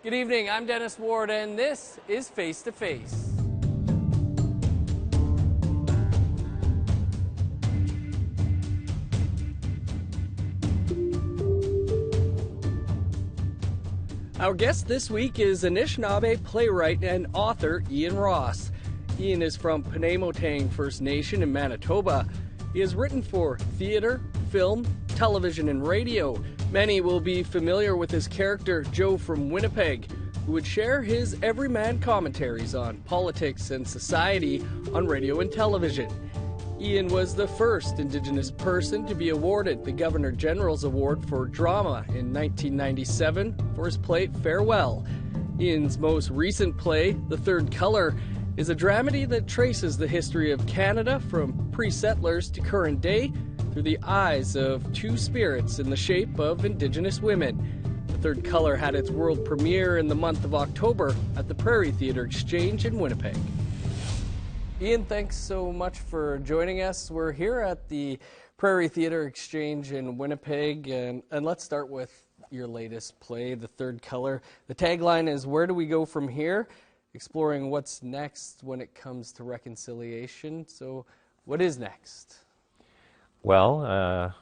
Good evening, I'm Dennis Ward, and this is Face to Face. Our guest this week is Anishinaabe playwright and author Ian Ross. Ian is from Penamotang First Nation in Manitoba. He has written for theater, film, television, and radio. Many will be familiar with his character Joe from Winnipeg, who would share his everyman commentaries on politics and society on radio and television. Ian was the first Indigenous person to be awarded the Governor General's Award for Drama in 1997 for his play Farewell. Ian's most recent play, The Third Colour, is a dramedy that traces the history of Canada from pre-settlers to current day through the eyes of two spirits in the shape of Indigenous women. The Third Colour had its world premiere in the month of October at the Prairie Theatre Exchange in Winnipeg. Ian, thanks so much for joining us. We're here at the Prairie Theatre Exchange in Winnipeg, and let's start with your latest play, The Third Colour. The tagline is, "Where do we go from here?" Exploring what's next when it comes to reconciliation. So what is next? Well,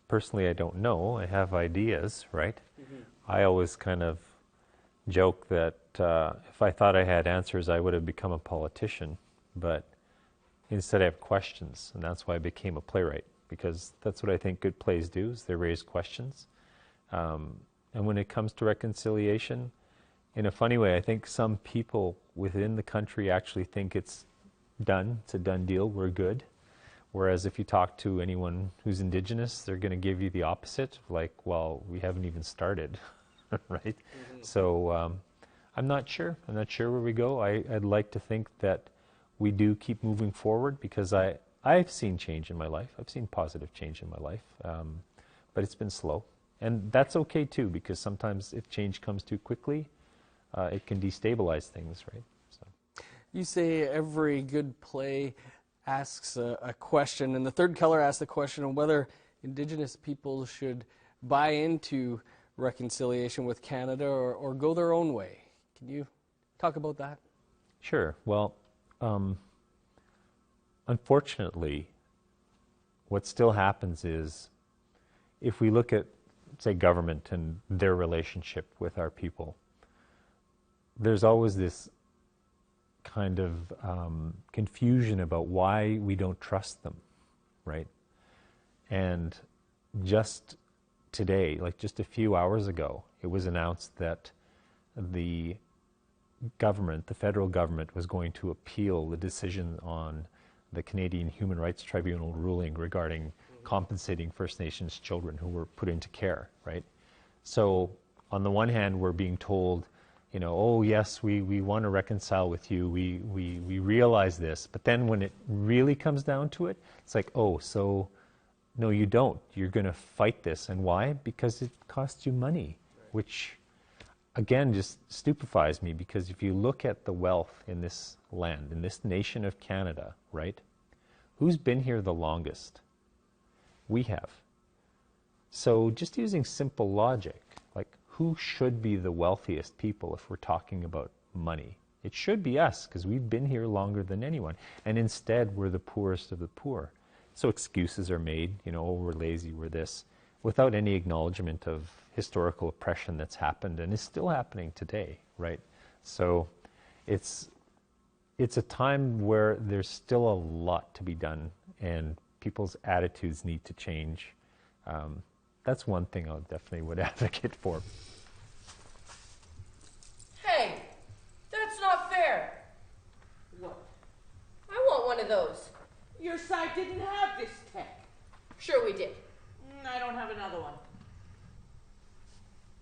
personally, I don't know. I have ideas, right? I always kind of joke that if I thought I had answers, I would have become a politician. But instead I have questions, and that's why I became a playwright, because that's what I think good plays do, is they raise questions. And when it comes to reconciliation, in a funny way, I think some people within the country actually think it's done, it's a done deal, we're good. Whereas if you talk to anyone who's Indigenous, they're going to give you the opposite, like, well, we haven't even started, right? So I'm not sure. I'm not sure where we go. I'd like to think that we do keep moving forward, because I've seen change in my life. I've seen positive change in my life, but it's been slow. And that's okay too, because sometimes if change comes too quickly, it can destabilize things, right? So. You say every good play asks a question, and The Third Colour asks the question of whether Indigenous people should buy into reconciliation with Canada or go their own way. Can you talk about that? Sure. Well, unfortunately, what still happens is, if we look at, say, government and their relationship with our people, there's always this kind of confusion about why we don't trust them, right? And just today, like just a few hours ago, it was announced that the government, the federal government, was going to appeal the decision on the Canadian Human Rights Tribunal ruling regarding compensating First Nations children who were put into care, right? So on the one hand, we're being told, you know, oh yes, we want to reconcile with you, we realize this, but then when it really comes down to it, it's like, oh, so no, you don't. You're going to fight this. And why? Because it costs you money, which again just stupefies me, because if you look at the wealth in this land, in this nation of Canada, right, who's been here the longest? We have. So just using simple logic, like, who should be the wealthiest people if we're talking about money? It should be us, because we've been here longer than anyone. And instead, we're the poorest of the poor. So excuses are made, you know, oh, we're lazy, we're this, without any acknowledgement of historical oppression that's happened and is still happening today, right? So it's a time where there's still a lot to be done, and people's attitudes need to change. That's one thing I definitely would advocate for. Hey, that's not fair. What? I want one of those. Your side didn't have this tech. Sure we did. I don't have another one.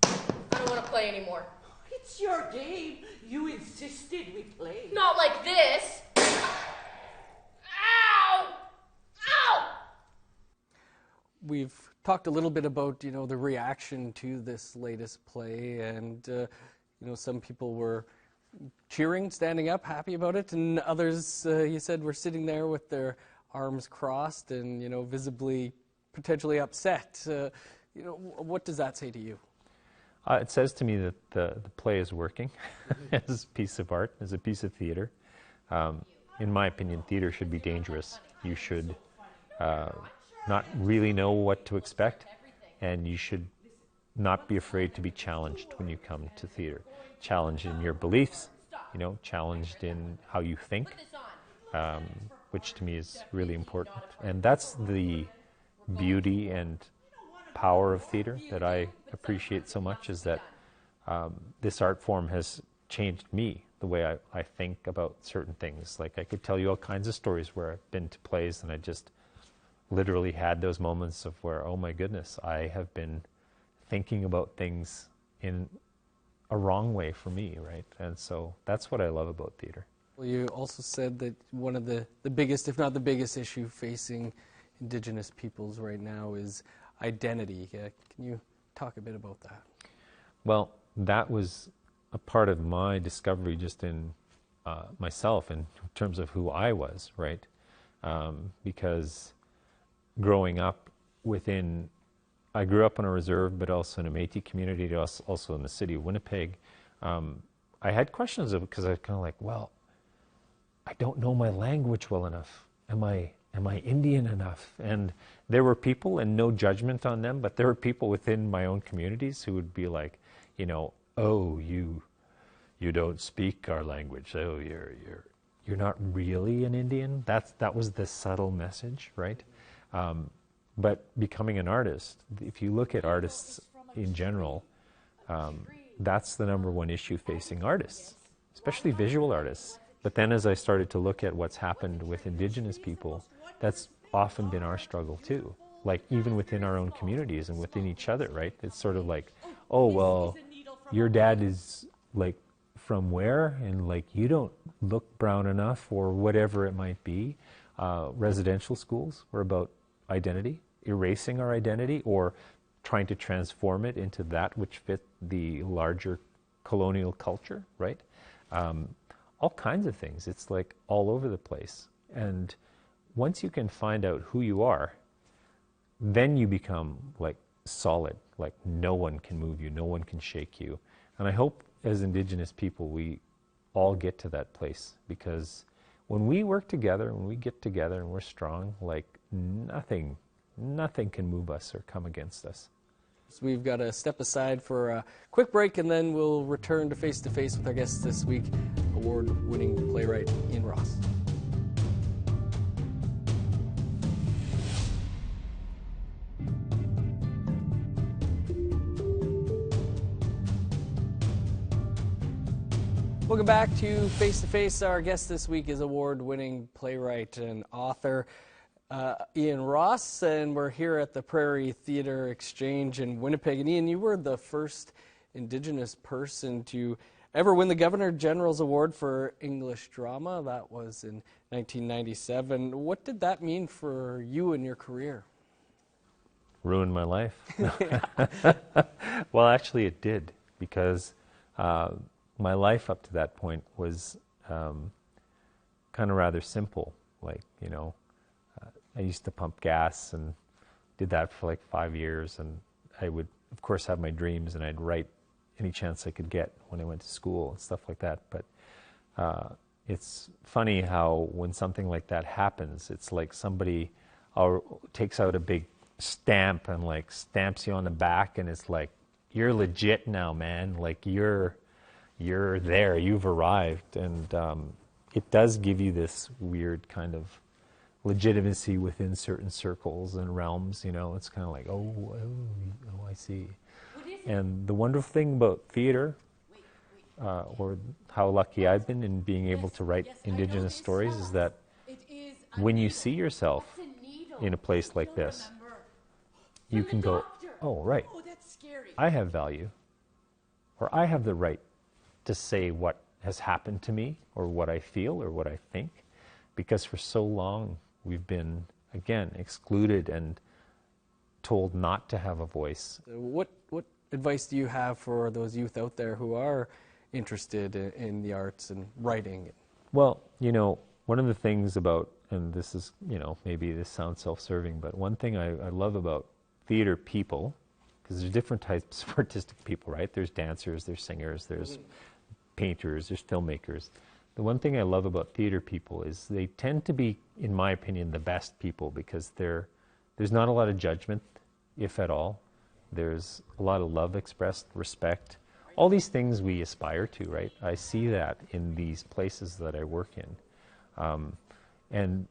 I don't want to play anymore. It's your game. You insisted we play. Not like this. Ow! Ow! We've talked a little bit about, you know, the reaction to this latest play, and you know, some people were cheering, standing up, happy about it, and others, you said, were sitting there with their arms crossed and, you know, visibly, potentially upset. You know, what does that say to you? It says to me that the play is working as a piece of art, as a piece of theater. In my opinion, theater should be dangerous. You should not really know what to expect, and you should not be afraid to be challenged when you come to theater. Challenged in your beliefs, challenged in how you think, which to me is really important. And that's the beauty and power of theater that I appreciate so much, is that this art form has changed me, the way I think about certain things. Like, I could tell you all kinds of stories where I've been to plays and I just literally had those moments of where, oh my goodness, I have been thinking about things in a wrong way for me, right? And so that's what I love about theater. Well, you also said that one of the biggest, if not the biggest issue facing Indigenous peoples right now is identity. Can you talk a bit about that? Well, that was a part of my discovery just in myself in terms of who I was, right? Because growing up I grew up in a reserve, but also in a Métis community, also in the city of Winnipeg. I had questions because I was kind of like, well, I don't know my language well enough. Am I Indian enough? And there were people, and no judgment on them, but there were people within my own communities who would be like, oh, you don't speak our language. Oh, you're not really an Indian. That was the subtle message, right? But becoming an artist, if you look at artists in general, that's the number one issue facing artists, especially visual artists. But then as I started to look at what's happened with Indigenous people, that's often been our struggle too. Like, even within our own communities and within each other, right? It's sort of like, oh, well, your dad is like from where? And like, you don't look brown enough, or whatever it might be. Residential schools were about identity, erasing our identity, or trying to transform it into that which fit the larger colonial culture, right? All kinds of things. It's like all over the place. And once you can find out who you are, then you become like solid, like no one can move you, no one can shake you. And I hope as Indigenous people we all get to that place, because when we work together, when we get together and we're strong, like nothing can move us or come against us. So we've got to step aside for a quick break, and then we'll return to Face with our guest this week, award-winning playwright Ian Ross. Welcome back to Face. Our guest this week is award-winning playwright and author Ian Ross, and we're here at the Prairie Theatre Exchange in Winnipeg. And Ian, you were the first Indigenous person to ever win the Governor General's Award for English Drama. That was in 1997. What did that mean for you and your career? Ruined my life. Well, actually it did, because my life up to that point was kind of rather simple. Like, I used to pump gas and did that for like 5 years, and I would, of course, have my dreams, and I'd write any chance I could get when I went to school and stuff like that. But it's funny how when something like that happens, it's like somebody takes out a big stamp and like stamps you on the back, and it's like, you're legit now, man. Like, you're there, you've arrived. And it does give you this weird kind of legitimacy within certain circles and realms. It's kind of like, oh, I see. And the wonderful thing about theater, or how lucky I've been in being able to write Indigenous stories, is that when you see yourself in a place like this, you can go, oh, right, I have value, or I have the right to say what has happened to me, or what I feel, or what I think, because for so long we've been, again, excluded and told not to have a voice. What advice do you have for those youth out there who are interested in the arts and writing? Well, one of the things about, and this is, maybe this sounds self-serving, but one thing I love about theater people, because there's different types of artistic people, right? There's dancers, there's singers, there's painters, there's filmmakers. The one thing I love about theater people is they tend to be, in my opinion, the best people because there's not a lot of judgment, if at all. There's a lot of love expressed, respect, all these things we aspire to, right? I see that in these places that I work in. And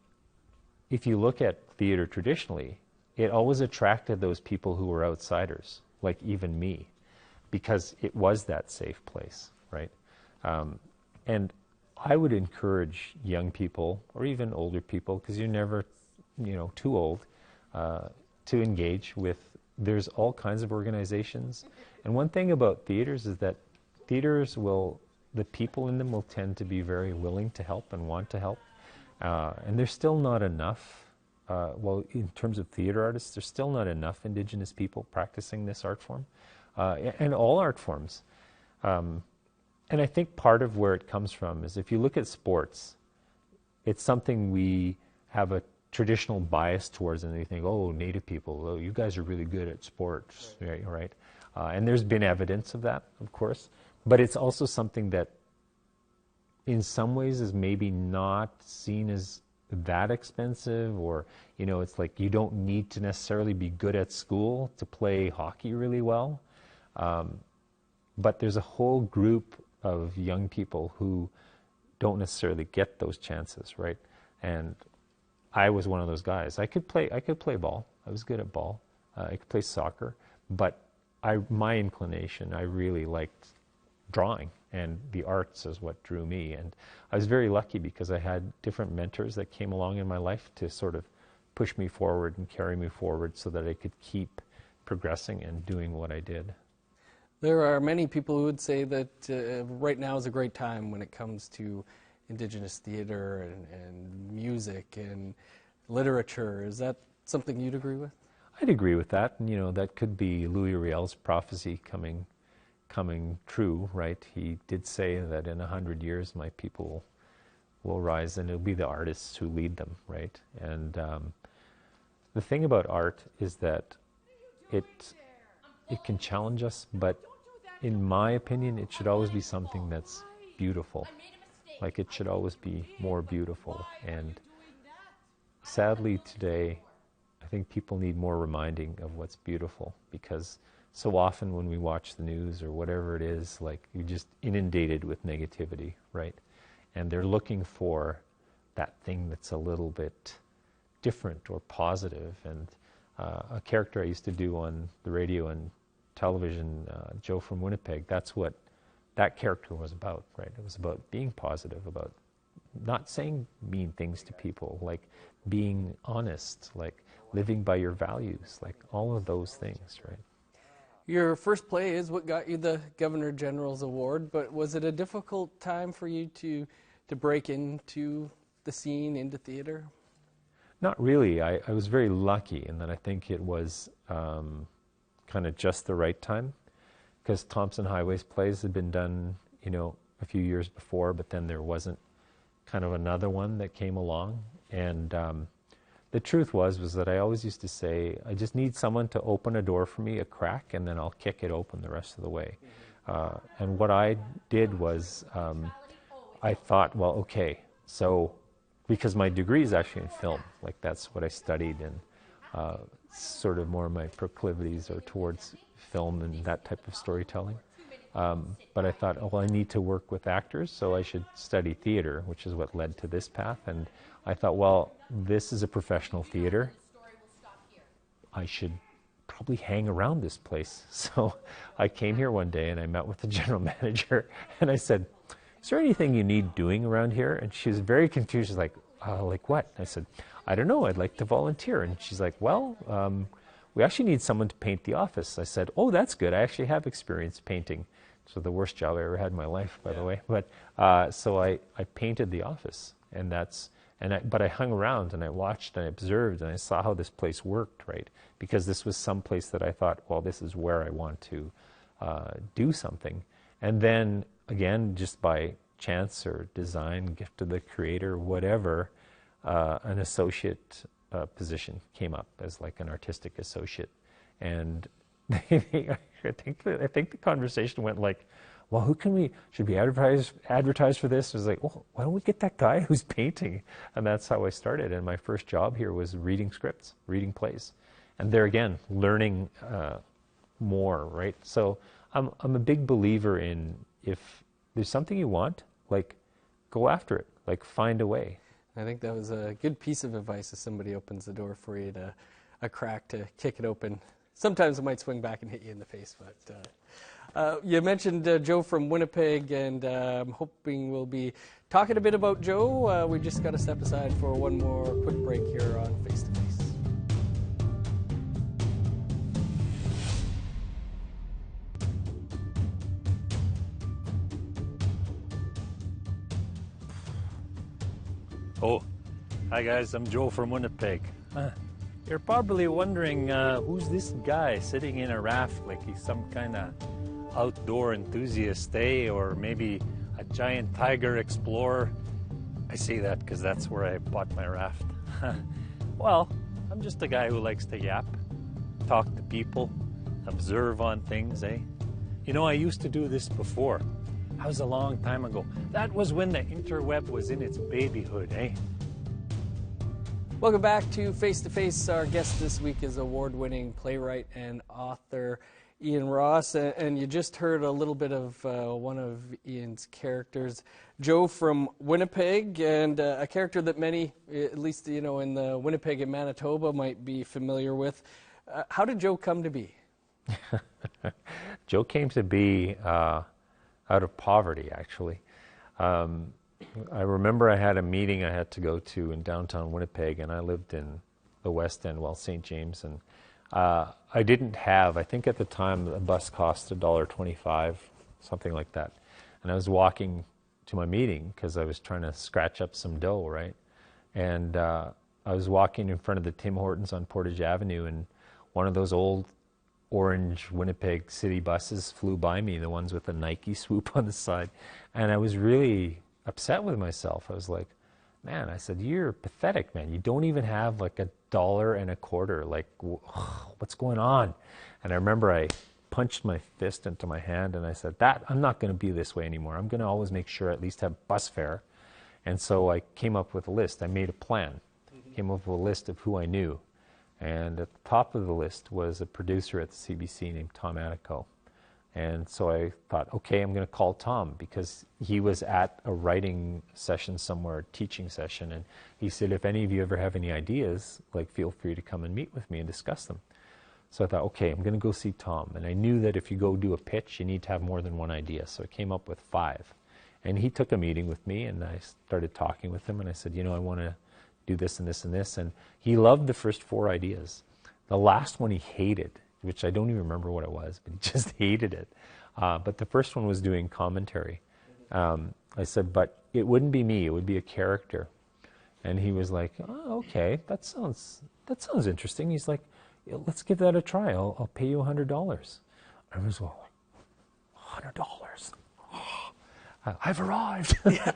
if you look at theater traditionally, it always attracted those people who were outsiders, like even me, because it was that safe place, right? And I would encourage young people, or even older people, because you're never, too old, to engage with, there's all kinds of organizations. And one thing about theaters is that the people in them will tend to be very willing to help and want to help. And there's still not enough, in terms of theater artists, there's still not enough Indigenous people practicing this art form, and all art forms. And I think part of where it comes from is if you look at sports, it's something we have a traditional bias towards, and they think, oh, Native people, oh, you guys are really good at sports, right? And there's been evidence of that, of course, but it's also something that in some ways is maybe not seen as that expensive, or, it's like you don't need to necessarily be good at school to play hockey really well. But there's a whole group of young people who don't necessarily get those chances, right? And I was one of those guys. I could play ball. I was good at ball. I could play soccer, but my inclination, I really liked drawing, and the arts is what drew me. And I was very lucky because I had different mentors that came along in my life to sort of push me forward and carry me forward so that I could keep progressing and doing what I did. There are many people who would say that right now is a great time when it comes to Indigenous theater and music and literature. Is that something you'd agree with? I'd agree with that. And, that could be Louis Riel's prophecy coming true, right? He did say that in 100 years my people will rise, and it'll be the artists who lead them, right? And the thing about art is that it can challenge us, but in my opinion, it should always be something that's beautiful. Like, it should always be more beautiful. And sadly today, I think people need more reminding of what's beautiful, because so often when we watch the news or whatever it is, like, you're just inundated with negativity, right? And they're looking for that thing that's a little bit different or positive. And a character I used to do on the radio and television, Joe from Winnipeg, that's what that character was about, right? It was about being positive, about not saying mean things to people, like being honest, like living by your values, like all of those things, right? Your first play is what got you the Governor General's Award, but was it a difficult time for you to break into the scene, into theater? Not really. I was very lucky in that I think it was kind of just the right time, because Thompson Highway's plays had been done, a few years before, but then there wasn't kind of another one that came along. And the truth was that I always used to say, I just need someone to open a door for me, a crack, and then I'll kick it open the rest of the way. And what I did was, I thought, well, okay, so, because my degree is actually in film, like that's what I studied, and sort of more of my proclivities are towards film and that type of storytelling. But I thought, oh, well, I need to work with actors, so I should study theater, which is what led to this path. And I thought, well, this is a professional theater. I should probably hang around this place. So I came here one day and I met with the general manager and I said, is there anything you need doing around here? And she was very confused. She's like what? I said, I don't know, I'd like to volunteer. And she's like, well, we actually need someone to paint the office. I said, oh, that's good. I actually have experience painting. So the worst job I ever had in my life, by the way. But so I painted the office, but I hung around and I watched and I observed and I saw how this place worked, right? Because this was some place that I thought, well, this is where I want to do something. And then again, just by chance or design, gift of the creator, whatever, an associate position came up as like an artistic associate. And I think the conversation went like, well, should we advertise for this? It was like, well, why don't we get that guy who's painting? And that's how I started. And my first job here was reading scripts, reading plays. And there again, learning more, right? So I'm a big believer in, if there's something you want, like, go after it, like, find a way. I think that was a good piece of advice. If somebody opens the door for you to a crack to kick it open, sometimes it might swing back and hit you in the face. But you mentioned Joe from Winnipeg, and I'm hoping we'll be talking a bit about Joe. We just got to step aside for one more quick break here on Face to Face. Oh, hi guys, I'm Joe from Winnipeg. You're probably wondering who's this guy sitting in a raft like he's some kind of outdoor enthusiast, eh? Or maybe a giant tiger explorer. I say that because that's where I bought my raft. Well, I'm just a guy who likes to yap, talk to people, observe on things, eh? You know, I used to do this before. That was a long time ago. That was when the interweb was in its babyhood, eh? Welcome back to Face to Face. Our guest this week is award-winning playwright and author Ian Ross, and you just heard a little bit of one of Ian's characters, Joe from Winnipeg, and a character that many, at least in the Winnipeg and Manitoba, might be familiar with. How did Joe come to be? Joe came to be out of poverty, actually. I remember I had a meeting I had to go to in downtown Winnipeg, and I lived in the West End, St. James, and I didn't have, I think at the time the bus cost $1.25, something like that. And I was walking to my meeting because I was trying to scratch up some dough, right? And I was walking in front of the Tim Hortons on Portage Avenue, and one of those old orange Winnipeg city buses flew by me, the ones with the Nike swoop on the side. And I was really upset with myself. I was like, man, I said, you're pathetic, man. You don't even have like $1.25. Like, what's going on? And I remember I punched my fist into my hand and I said, I'm not going to be this way anymore. I'm going to always make sure I at least have bus fare. And so I came up with a list. I made a plan. Came up with a list of who I knew. And at the top of the list was a producer at the CBC named Tom Attico. And so I thought, okay, I'm going to call Tom, because he was at a writing session somewhere, a teaching session, and he said, if any of you ever have any ideas, like, feel free to come and meet with me and discuss them. So I thought, okay, I'm going to go see Tom. And I knew that if you go do a pitch, you need to have more than one idea. So I came up with 5. And he took a meeting with me, and I started talking with him, and I said, I want to do this and this and this. And he loved the first 4 ideas. The last one he hated, which I don't even remember what it was, but he just hated it. But the first one was doing commentary. I said, but it wouldn't be me, it would be a character. And he was like, oh, okay, that sounds interesting. He's like, let's give that a try. I'll pay you $100. I was like, $100? I've arrived. Yeah,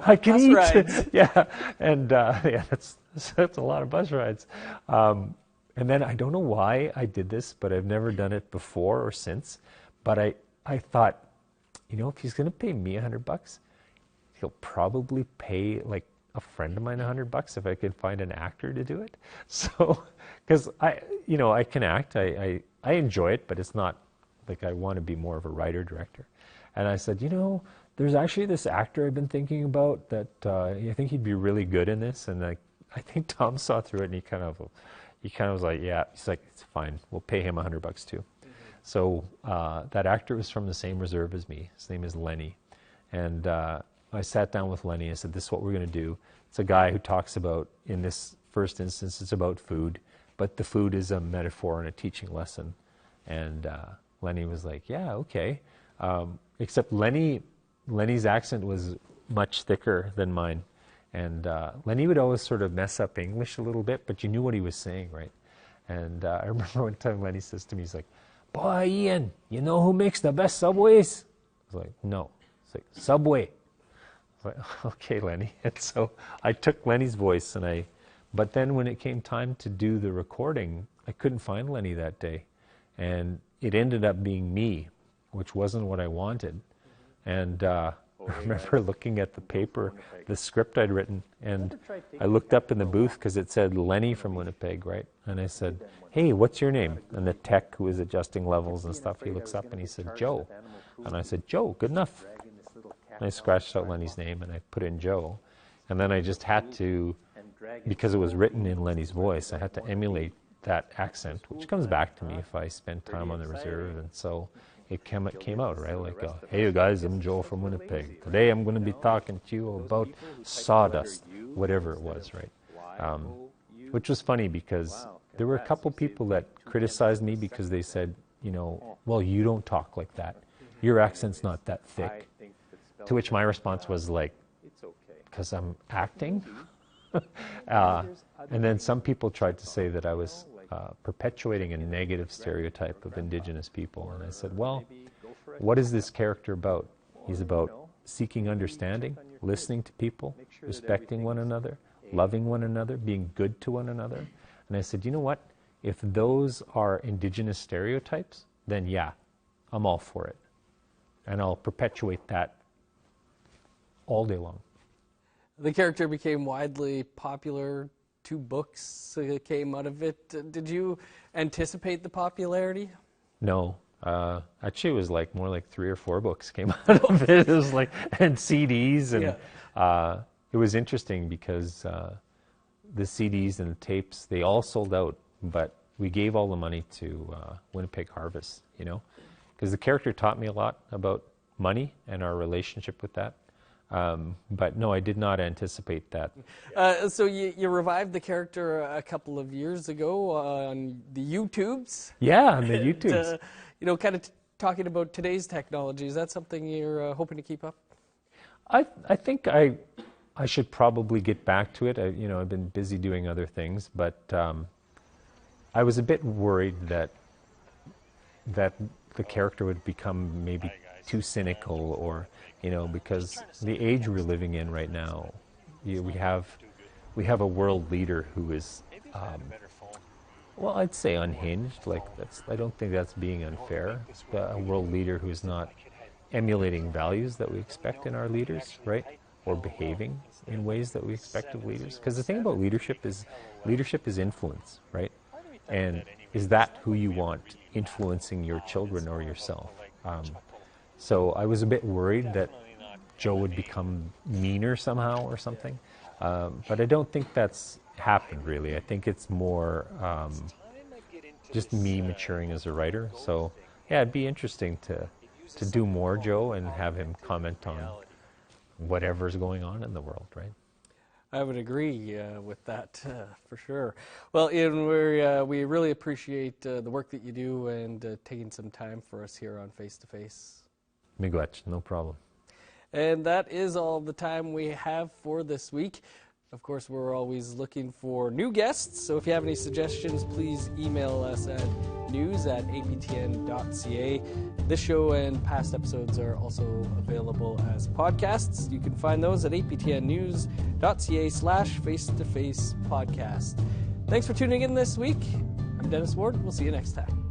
I can eat. Rides. Yeah, and that's a lot of bus rides. And then I don't know why I did this, but I've never done it before or since. But I thought, if he's going to pay me $100, he'll probably pay like a friend of mine $100 if I could find an actor to do it. So, because I can act, I enjoy it, but it's not like I want to be more of a writer director. And I said, there's actually this actor I've been thinking about that I think he'd be really good in this. And I think Tom saw through it, and he kind of was like, yeah, he's like, it's fine, we'll pay him $100 too. Mm-hmm. So that actor was from the same reserve as me. His name is Lenny. And I sat down with Lenny and said, this is what we're going to do. It's a guy who talks about, in this first instance, it's about food, but the food is a metaphor and a teaching lesson. And Lenny was like, yeah, okay. Except Lenny's accent was much thicker than mine. And Lenny would always sort of mess up English a little bit, but you knew what he was saying, right? And I remember one time Lenny says to me, he's like, boy, Ian, you know who makes the best Subways? I was like, no. It's like, Subway. I was like, okay, Lenny. And so I took Lenny's voice, but then when it came time to do the recording, I couldn't find Lenny that day. And it ended up being me, which wasn't what I wanted. And I remember looking at the paper, the script I'd written, and I looked up in the booth because it said Lenny from Winnipeg, right? And I said, hey, what's your name? And the tech who was adjusting levels and stuff, he looks up and he said, Joe. And I said, Joe, good enough. And I scratched out Lenny's name and I put in Joe. And then I just had to, because it was written in Lenny's voice, I had to emulate that accent, which comes back to me if I spend time on the reserve. And so it came out, right? Like, hey, you guys, I'm Joe from Winnipeg. Today I'm going to be talking to you about sawdust, whatever it was, right? Which was funny because there were a couple people that criticized me because they said, you know, well, you don't talk like that. Your accent's not that thick. To which my response was like, because I'm acting? And then some people tried to say that I was perpetuating a negative stereotype of Indigenous people. And I said, well, what is this character about? He's about seeking understanding, listening to people, respecting one another, loving one another, being good to one another. And I said, you know what? If those are Indigenous stereotypes, then yeah, I'm all for it. And I'll perpetuate that all day long. The character became widely popular. 2 books came out of it. Did you anticipate the popularity? No. Actually, it was like more like 3 or 4 books came out of it. It was like, and CDs. And it was interesting because the CDs and the tapes, they all sold out. But we gave all the money to Winnipeg Harvest, you know. Because the character taught me a lot about money and our relationship with that. But no, I did not anticipate that. So you revived the character a couple of years ago on the YouTubes. Yeah, on the YouTubes. And, you know, kind of talking about today's technology. Is that something you're hoping to keep up? I think I should probably get back to it. You know, I've been busy doing other things, but I was a bit worried that the character would become maybe too cynical, or, you know, because the age we're living in right now, we have a world leader who is, well, I'd say unhinged. Like, I don't think that's being unfair. A world leader who is not emulating values that we expect in our leaders, right? Or behaving in ways that we expect of leaders. Because the thing about leadership is influence, right? And is that who you want influencing your children or yourself? So I was a bit worried that Joe would become meaner somehow or something. But I don't think that's happened, really. I think it's more just me maturing as a writer. So yeah, it'd be interesting to do more Joe and have him comment on whatever's going on in the world, right? I would agree with that for sure. Well, Ian, we really appreciate the work that you do and taking some time for us here on Face to Face. Miigwech, no problem. And that is all the time we have for this week. Of course, we're always looking for new guests, so if you have any suggestions, please email us at news@aptn.ca. This show and past episodes are also available as podcasts. You can find those at aptnnews.ca/face-to-face podcast. Thanks for tuning in this week. I'm Dennis Ward. We'll see you next time.